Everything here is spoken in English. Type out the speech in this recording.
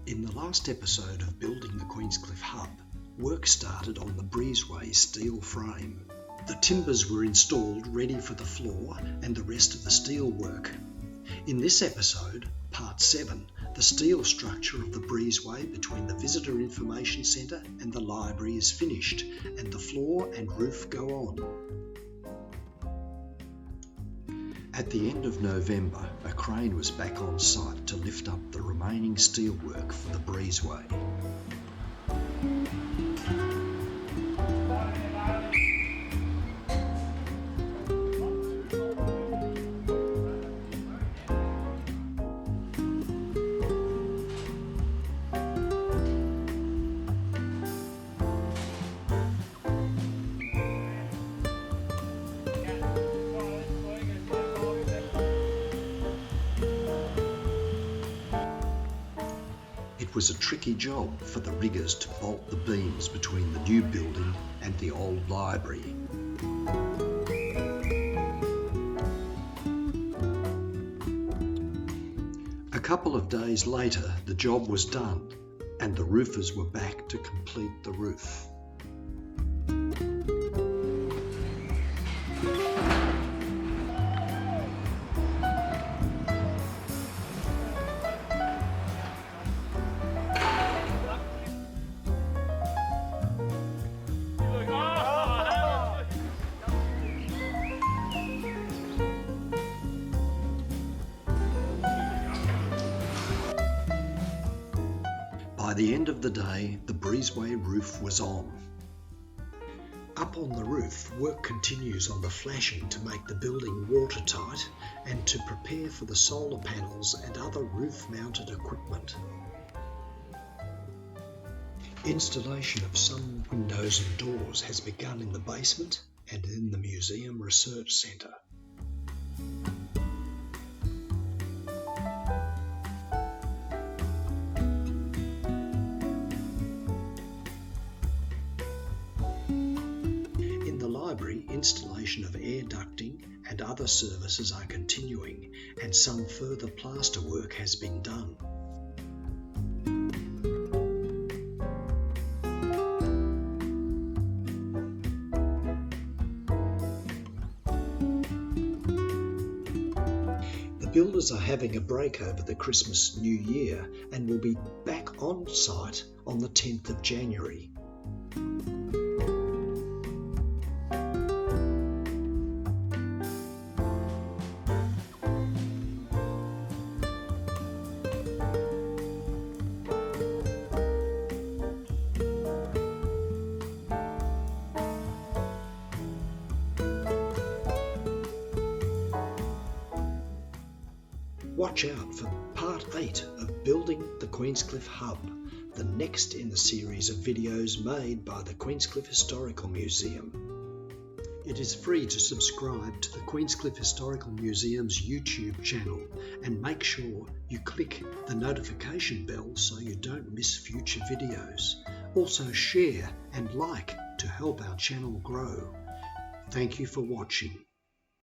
In the last episode of Building the Queenscliffe HUB, work started on the breezeway steel frame. The timbers were installed ready for the floor and the rest of the steel work. In this episode, part 7, the steel structure of the breezeway between the Visitor Information Centre and the library is finished, and the floor and roof go on. At the end of November, a crane was back on site to lift up the remaining steelwork for the breezeway. It was a tricky job for the riggers to bolt the beams between the new building and the old library. A couple of days later, the job was done and the roofers were back to complete the roof. By the end of the day, the breezeway roof was on. Up on the roof, work continues on the flashing to make the building watertight and to prepare for the solar panels and other roof-mounted equipment. Installation of some windows and doors has begun in the basement and in the Museum Research Centre. Installation of air ducting and other services are continuing, and some further plaster work has been done. The builders are having a break over the Christmas New Year and will be back on site on the 10th of January. Watch out for part 8 of Building the Queenscliffe HUB, the next in the series of videos made by the Queenscliffe Historical Museum. It is free to subscribe to the Queenscliffe Historical Museum's YouTube channel, and make sure you click the notification bell so you don't miss future videos. Also share and like to help our channel grow. Thank you for watching.